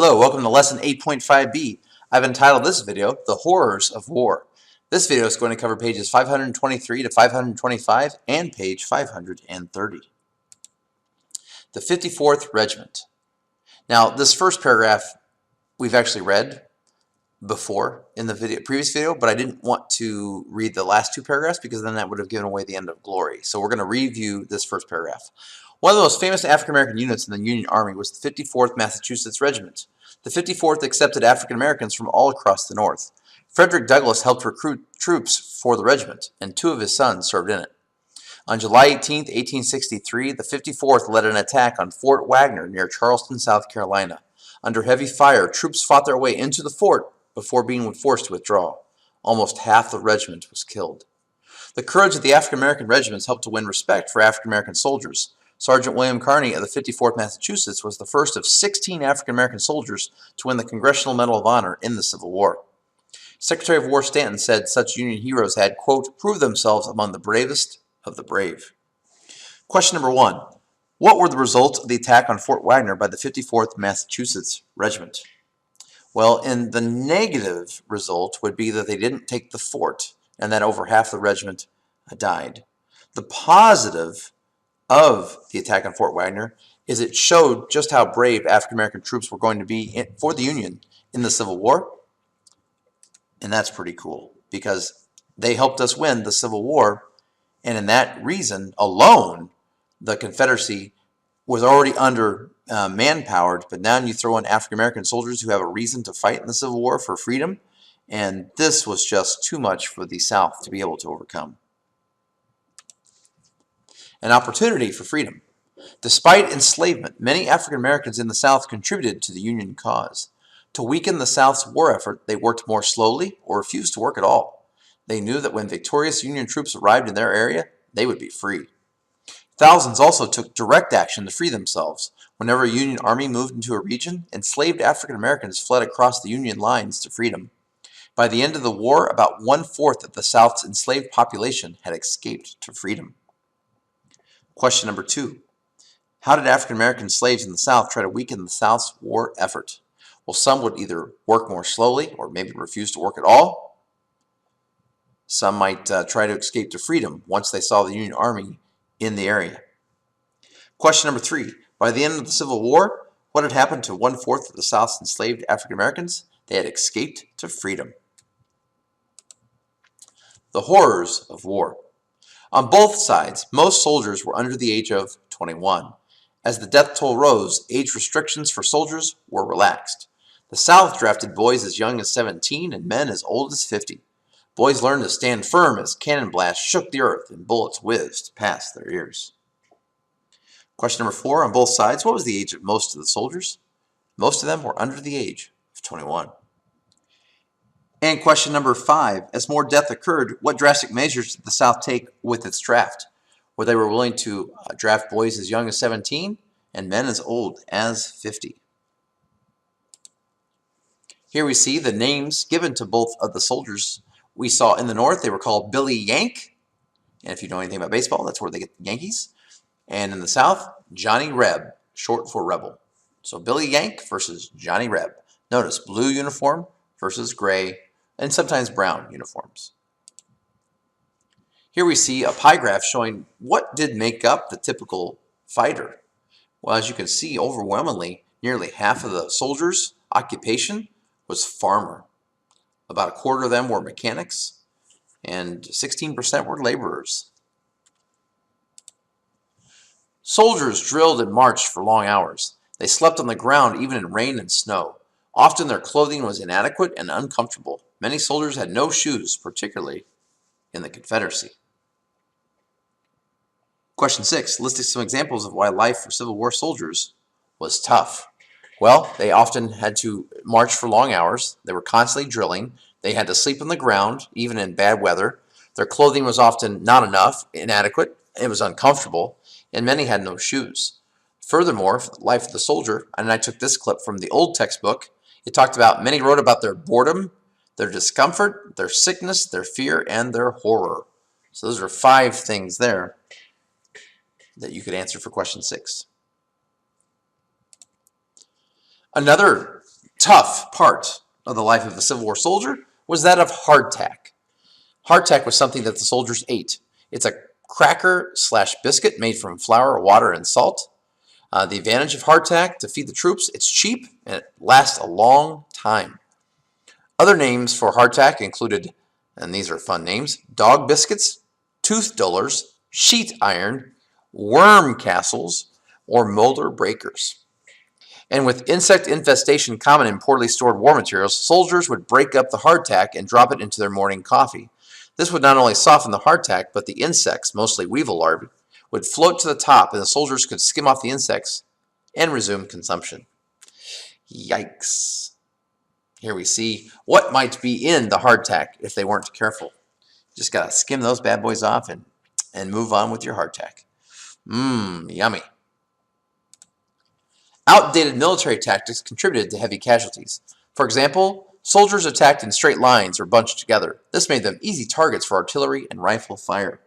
Hello, welcome to lesson 8.5B. I've entitled this video, The Horrors of War. This video is going to cover pages 523 to 525 and page 530. The 54th Regiment. Now, this first paragraph we've actually read before in the previous video, but I didn't want to read the last two paragraphs because then that would have given away the end of glory. So we're going to review this first paragraph. One of the most famous African-American units in the Union Army was the 54th Massachusetts Regiment. The 54th accepted African-Americans from all across the North. Frederick Douglass helped recruit troops for the regiment, and two of his sons served in it. On July 18, 1863, the 54th led an attack on Fort Wagner near Charleston, South Carolina. Under heavy fire, troops fought their way into the fort before being forced to withdraw. Almost half the regiment was killed. The courage of the African-American regiments helped to win respect for African-American soldiers. Sergeant William Carney of the 54th Massachusetts was the first of 16 African-American soldiers to win the Congressional Medal of Honor in the Civil War. Secretary of War Stanton said such Union heroes had, quote, proved themselves among the bravest of the brave. Question number 1. What were the results of the attack on Fort Wagner by the 54th Massachusetts Regiment? Well, in the negative result would be that they didn't take the fort and that over half the regiment died. The positive of the attack on Fort Wagner is it showed just how brave African-American troops were going to be for the Union in the Civil War. And that's pretty cool because they helped us win the Civil War. And in that reason alone, the Confederacy was already under manpowered, but now you throw in African-American soldiers who have a reason to fight in the Civil War for freedom. And this was just too much for the South to be able to overcome. An opportunity for freedom. Despite enslavement, many African Americans in the South contributed to the Union cause. To weaken the South's war effort, they worked more slowly or refused to work at all. They knew that when victorious Union troops arrived in their area, they would be free. Thousands also took direct action to free themselves. Whenever a Union army moved into a region, enslaved African Americans fled across the Union lines to freedom. By the end of the war, about 1/4 of the South's enslaved population had escaped to freedom. Question number 2. How did African-American slaves in the South try to weaken the South's war effort? Well, some would either work more slowly or maybe refuse to work at all. Some might try to escape to freedom once they saw the Union Army in the area. Question number 3. By the end of the Civil War, what had happened to 1/4 of the South's enslaved African-Americans? They had escaped to freedom. The horrors of war. On both sides, most soldiers were under the age of 21. As the death toll rose, age restrictions for soldiers were relaxed. The South drafted boys as young as 17 and men as old as 50. Boys learned to stand firm as cannon blasts shook the earth and bullets whizzed past their ears. Question number 4. On both sides, what was the age of most of the soldiers? Most of them were under the age of 21. And question number 5, as more death occurred, what drastic measures did the South take with its draft? Where they were willing to draft boys as young as 17 and men as old as 50. Here we see the names given to both of the soldiers we saw in the North. They were called Billy Yank, and if you know anything about baseball, that's where they get the Yankees. And in the South, Johnny Reb, short for Rebel. So Billy Yank versus Johnny Reb. Notice blue uniform versus gray and sometimes brown uniforms. Here we see a pie graph showing what did make up the typical fighter. Well, as you can see, overwhelmingly, nearly half of the soldiers' occupation was farmer. About 1/4 of them were mechanics, and 16% were laborers. Soldiers drilled and marched for long hours. They slept on the ground even in rain and snow. Often their clothing was inadequate and uncomfortable. Many soldiers had no shoes, particularly in the Confederacy. Question 6, listing some examples of why life for Civil War soldiers was tough. Well, they often had to march for long hours. They were constantly drilling. They had to sleep on the ground, even in bad weather. Their clothing was often not enough, inadequate. It was uncomfortable, and many had no shoes. Furthermore, for the life of the soldier, and I took this clip from the old textbook, it talked about many wrote about their boredom, their discomfort, their sickness, their fear, and their horror. So those are 5 things there that you could answer for question 6. Another tough part of the life of a Civil War soldier was that of hardtack. Hardtack was something that the soldiers ate. It's a cracker slash biscuit made from flour, water, and salt. The advantage of hardtack to feed the troops, it's cheap and it lasts a long time. Other names for hardtack included, and these are fun names, dog biscuits, tooth dullers, sheet iron, worm castles, or molder breakers. And with insect infestation common in poorly stored war materials, soldiers would break up the hardtack and drop it into their morning coffee. This would not only soften the hardtack, but the insects, mostly weevil larvae, would float to the top and the soldiers could skim off the insects and resume consumption. Yikes. Here we see what might be in the hardtack if they weren't careful. Just gotta skim those bad boys off and move on with your hardtack. Yummy. Outdated military tactics contributed to heavy casualties. For example, soldiers attacked in straight lines or bunched together. This made them easy targets for artillery and rifle fire.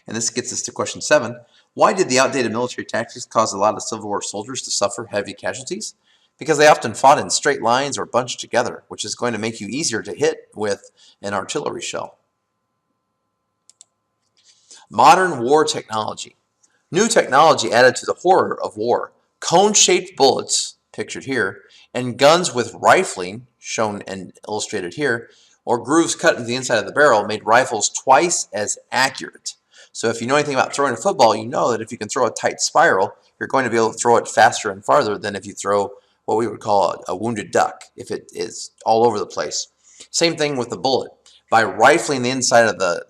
And this gets us to question 7. Why did the outdated military tactics cause a lot of Civil War soldiers to suffer heavy casualties? Because they often fought in straight lines or bunched together, which is going to make you easier to hit with an artillery shell. Modern war technology. New technology added to the horror of war. Cone-shaped bullets, pictured here, and guns with rifling, shown and illustrated here, or grooves cut into the inside of the barrel made rifles twice as accurate. So if you know anything about throwing a football, you know that if you can throw a tight spiral, you're going to be able to throw it faster and farther than if you throw what we would call a wounded duck, if it is all over the place. Same thing with the bullet. By rifling the inside of the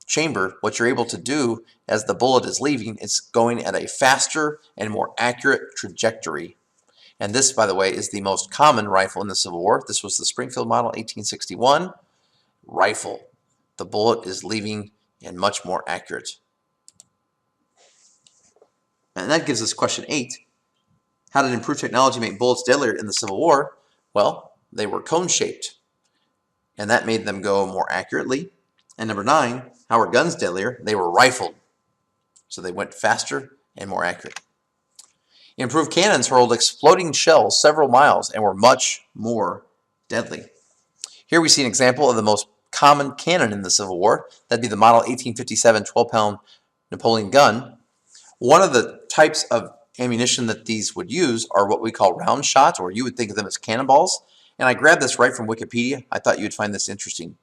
chamber, what you're able to do as the bullet is leaving, it's going at a faster and more accurate trajectory. And this, by the way, is the most common rifle in the Civil War. This was the Springfield Model 1861 rifle. The bullet is leaving and much more accurate. And that gives us question 8. How did improved technology make bullets deadlier in the Civil War? Well, they were cone-shaped, and that made them go more accurately. And number 9, how were guns deadlier? They were rifled, so they went faster and more accurate. Improved cannons hurled exploding shells several miles and were much more deadly. Here we see an example of the most common cannon in the Civil War. That'd be the Model 1857 12-pound Napoleon gun. One of the types of ammunition that these would use are what we call round shot, or you would think of them as cannonballs. And I grabbed this right from Wikipedia. I thought you'd find this interesting.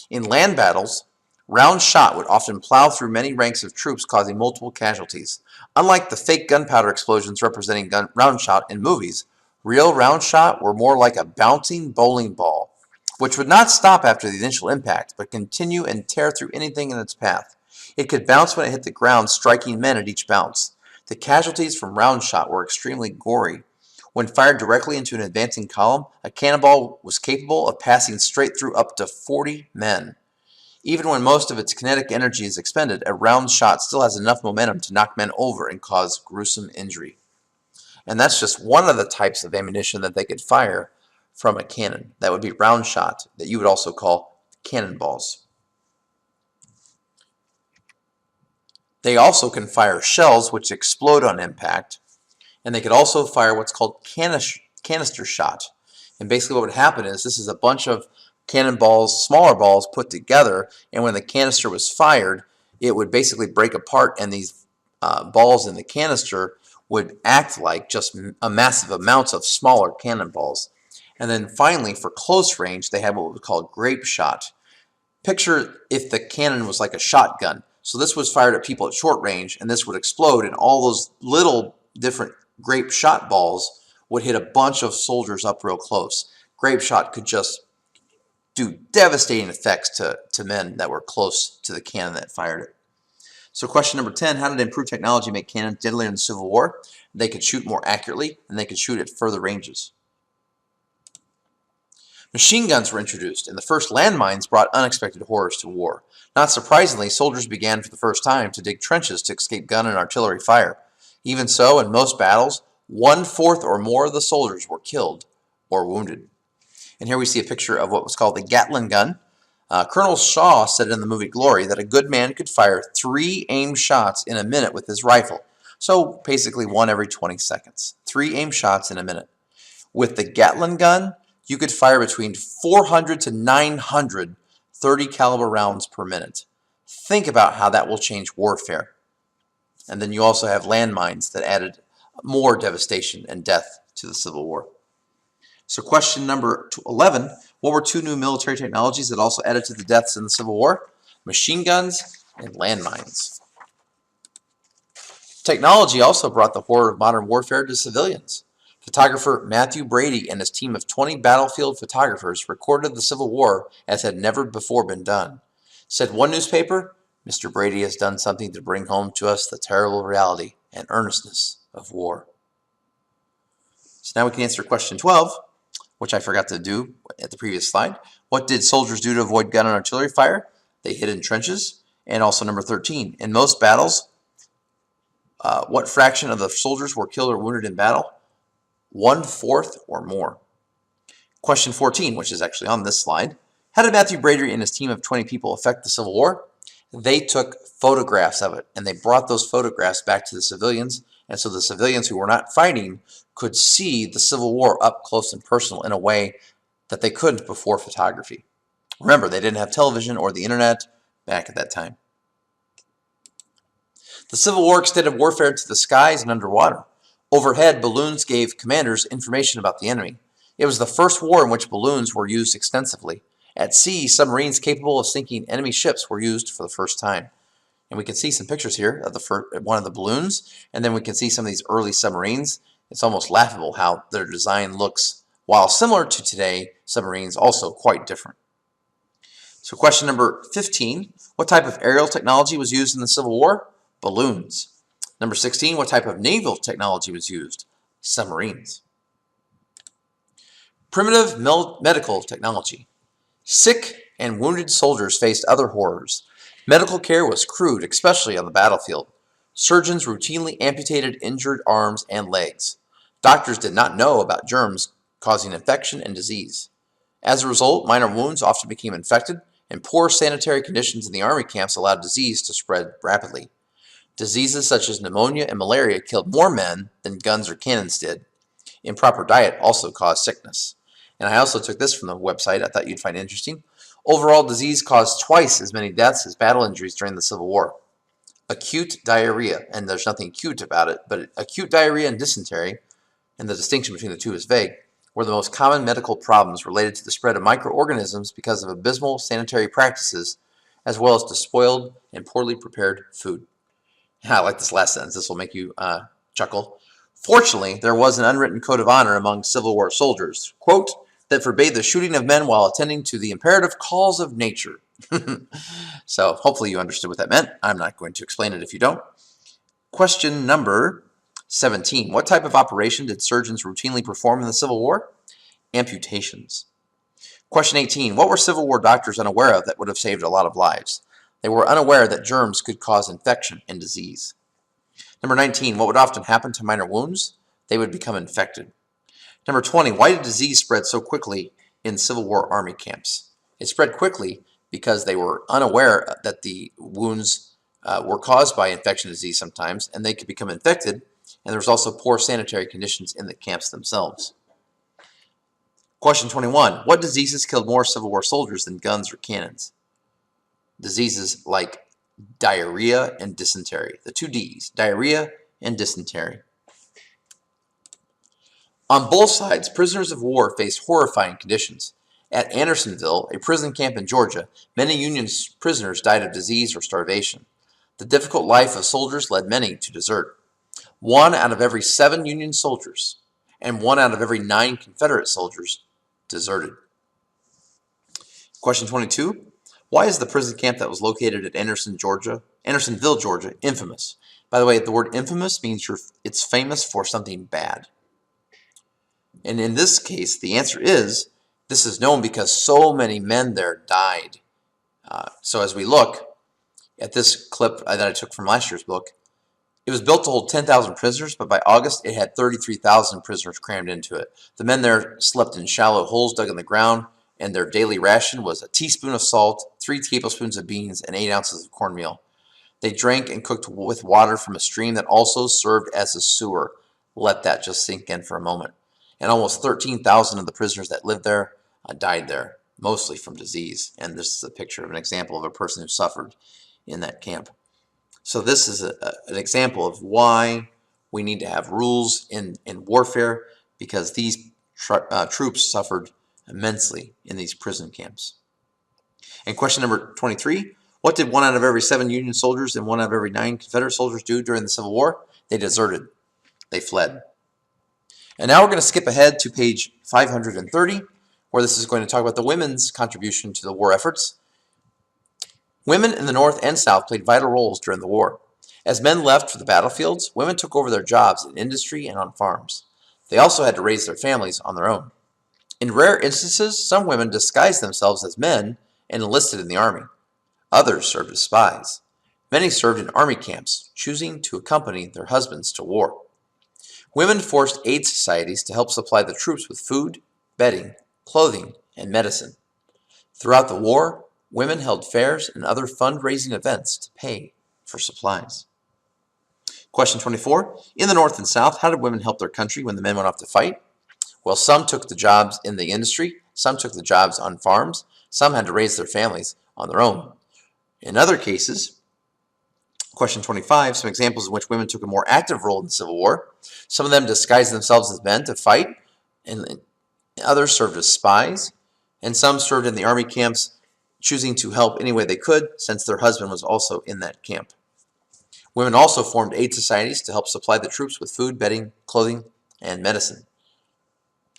In land battles, round shot would often plow through many ranks of troops, causing multiple casualties. Unlike the fake gunpowder explosions representing round shot in movies, real round shot were more like a bouncing bowling ball, which would not stop after the initial impact, but continue and tear through anything in its path. It could bounce when it hit the ground, striking men at each bounce. The casualties from round shot were extremely gory. When fired directly into an advancing column, a cannonball was capable of passing straight through up to 40 men. Even when most of its kinetic energy is expended, a round shot still has enough momentum to knock men over and cause gruesome injury. And that's just one of the types of ammunition that they could fire from a cannon. That would be round shot, that you would also call cannonballs. They also can fire shells which explode on impact, and they could also fire what's called canister shot. And basically what would happen is this is a bunch of cannonballs, smaller balls put together, and when the canister was fired, it would basically break apart, and these balls in the canister would act like just a massive amounts of smaller cannonballs. And then finally, for close range, they have what we call grape shot. Picture if the cannon was like a shotgun. So this was fired at people at short range, and this would explode, and all those little different grape shot balls would hit a bunch of soldiers up real close. Grape shot could just do devastating effects to men that were close to the cannon that fired it. So question number 10, how did improved technology make cannons deadlier in the Civil War? They could shoot more accurately, and they could shoot at further ranges. Machine guns were introduced, and the first landmines brought unexpected horrors to war. Not surprisingly, soldiers began for the first time to dig trenches to escape gun and artillery fire. Even so, in most battles, 1/4 or more of the soldiers were killed or wounded. And here we see a picture of what was called the Gatling gun. Colonel Shaw said in the movie Glory that a good man could fire 3 aimed shots in a minute with his rifle. So basically 1 every 20 seconds. 3 aimed shots in a minute. With the Gatling gun, you could fire between 400 to 900 .30 caliber rounds per minute. Think about how that will change warfare. And then you also have landmines that added more devastation and death to the Civil War. So question number 11, what were two new military technologies that also added to the deaths in the Civil War? Machine guns and landmines. Technology also brought the horror of modern warfare to civilians. Photographer Matthew Brady and his team of 20 battlefield photographers recorded the Civil War as had never before been done. Said one newspaper, Mr. Brady has done something to bring home to us the terrible reality and earnestness of war. So now we can answer question 12, which I forgot to do at the previous slide. What did soldiers do to avoid gun and artillery fire? They hid in trenches. And also number 13, in most battles, what fraction of the soldiers were killed or wounded in battle? 1/4 or more. Question 14, which is actually on this slide. How did Matthew Brady and his team of 20 people affect the Civil War? They took photographs of it, and they brought those photographs back to the civilians, and so the civilians who were not fighting could see the Civil War up close and personal in a way that they couldn't before photography. Remember, they didn't have television or the internet back at that time. The Civil War extended warfare to the skies and underwater. Overhead, balloons gave commanders information about the enemy. It was the first war in which balloons were used extensively. At sea, submarines capable of sinking enemy ships were used for the first time. And we can see some pictures here of one of the balloons, and then we can see some of these early submarines. It's almost laughable how their design looks, while similar to today, submarines also quite different. So question number 15, what type of aerial technology was used in the Civil War? Balloons. Number 16, what type of naval technology was used? Submarines. Primitive medical technology. Sick and wounded soldiers faced other horrors. Medical care was crude, especially on the battlefield. Surgeons routinely amputated injured arms and legs. Doctors did not know about germs causing infection and disease. As a result, minor wounds often became infected, and poor sanitary conditions in the army camps allowed disease to spread rapidly. Diseases such as pneumonia and malaria killed more men than guns or cannons did. Improper diet also caused sickness. And I also took this from the website I thought you'd find interesting. Overall disease caused twice as many deaths as battle injuries during the Civil War. Acute diarrhea, and there's nothing cute about it, but acute diarrhea and dysentery, and the distinction between the two is vague, were the most common medical problems related to the spread of microorganisms because of abysmal sanitary practices, as well as to spoiled and poorly prepared food. I like this last sentence. This will make you chuckle. Fortunately, there was an unwritten code of honor among Civil War soldiers, quote, that forbade the shooting of men while attending to the imperative calls of nature. So hopefully you understood what that meant. I'm not going to explain it if you don't. Question number 17. What type of operation did surgeons routinely perform in the Civil War? Amputations. Question 18. What were Civil War doctors unaware of that would have saved a lot of lives? They were unaware that germs could cause infection and disease. Number 19. What would often happen to minor wounds? They would become infected. Number 20. Why did disease spread so quickly in Civil War army camps? It spread quickly because they were unaware that the wounds were caused by infection and disease sometimes, and they could become infected, and there was also poor sanitary conditions in the camps themselves. Question 21. What diseases killed more Civil War soldiers than guns or cannons? Diseases like diarrhea and dysentery. The two D's, diarrhea and dysentery. On both sides, prisoners of war faced horrifying conditions. At Andersonville, a prison camp in Georgia, many Union prisoners died of disease or starvation. The difficult life of soldiers led many to desert. 1 out of every 7 Union soldiers and 1 out of every 9 Confederate soldiers deserted. Question 22. Why is the prison camp that was located at Andersonville, Georgia, infamous? By the way, the word infamous means it's famous for something bad. And in this case, the answer is, this is known because so many men there died. So as we look at this clip that I took from last year's book, it was built to hold 10,000 prisoners, but by August it had 33,000 prisoners crammed into it. The men there slept in shallow holes dug in the ground, and their daily ration was a teaspoon of salt, 3 tablespoons of beans, and 8 ounces of cornmeal. They drank and cooked with water from a stream that also served as a sewer. Let that just sink in for a moment. and almost 13,000 of the prisoners that lived there died there, mostly from disease. And this is a picture of an example of a person who suffered in that camp. So this is an example of why we need to have rules in warfare, because these troops suffered immensely in these prison camps. And question number 23, what did 1 out of every 7 Union soldiers and 1 out of every 9 Confederate soldiers do during the Civil War? They deserted. They fled. And now we're going to skip ahead to page 530, where this is going to talk about the women's contribution to the war efforts. Women in the North and South played vital roles during the war. As men left for the battlefields, women took over their jobs in industry and on farms. They also had to raise their families on their own. In rare instances, some women disguised themselves as men and enlisted in the army. Others served as spies. Many served in army camps, choosing to accompany their husbands to war. Women forced aid societies to help supply the troops with food, bedding, clothing, and medicine. Throughout the war, women held fairs and other fundraising events to pay for supplies. Question 24. In the North and South, how did women help their country when the men went off to fight? Well, some took the jobs in the industry, some took the jobs on farms, some had to raise their families on their own. In other cases, question 25, some examples in which women took a more active role in the Civil War. Some of them disguised themselves as men to fight, and others served as spies, and some served in the army camps, choosing to help any way they could, since their husband was also in that camp. Women also formed aid societies to help supply the troops with food, bedding, clothing, and medicine.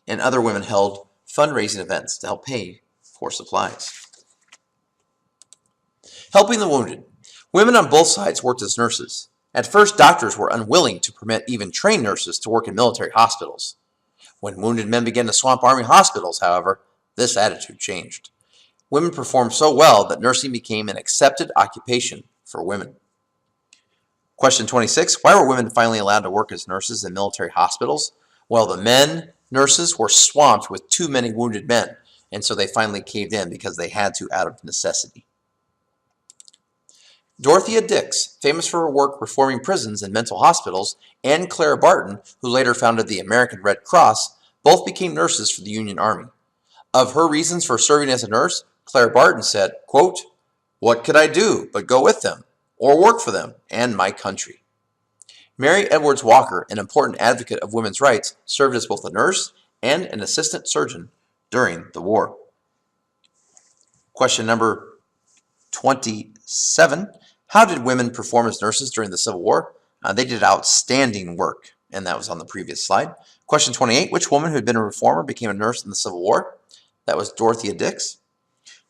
And other women held fundraising events to help pay for supplies. Helping the wounded. Women on both sides worked as nurses. At first, doctors were unwilling to permit even trained nurses to work in military hospitals. When wounded men began to swamp army hospitals, however, this attitude changed. Women performed so well that nursing became an accepted occupation for women. Question 26, why were women finally allowed to work as nurses in military hospitals? Well, the men, nurses, were swamped with too many wounded men, and so they finally caved in because they had to out of necessity. Dorothea Dix, famous for her work reforming prisons and mental hospitals, and Clara Barton, who later founded the American Red Cross, both became nurses for the Union Army. Of her reasons for serving as a nurse, Clara Barton said, quote, "What could I do but go with them, or work for them and my country?" Mary Edwards Walker, an important advocate of women's rights, served as both a nurse and an assistant surgeon during the war. Question number 27. How did women perform as nurses during the Civil War? They did outstanding work, and that was on the previous slide. Question 28. Which woman who had been a reformer became a nurse in the Civil War? That was Dorothea Dix.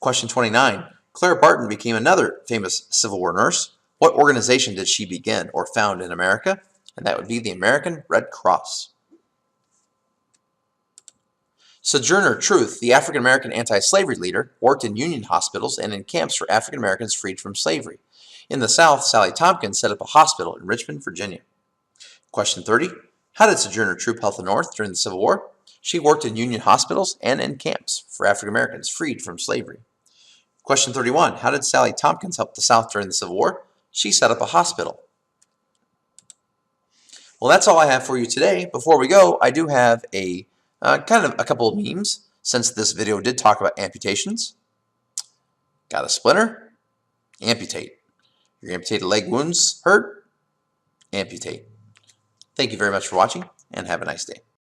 Question 29. Clara Barton became another famous Civil War nurse. What organization did she begin or found in America? And that would be the American Red Cross. Sojourner Truth, the African-American anti-slavery leader, worked in Union hospitals and in camps for African Americans freed from slavery. In the South, Sally Tompkins set up a hospital in Richmond, Virginia. Question 30. How did Sojourner Truth help the North during the Civil War? She worked in Union hospitals and in camps for African Americans freed from slavery. Question 31. How did Sally Tompkins help the South during the Civil War? She set up a hospital. Well, that's all I have for you today. Before we go, I do have a kind of a couple of memes, since this video did talk about amputations. Got a splinter? Amputate. Your amputated leg wounds hurt? Amputate. Thank you very much for watching, and have a nice day.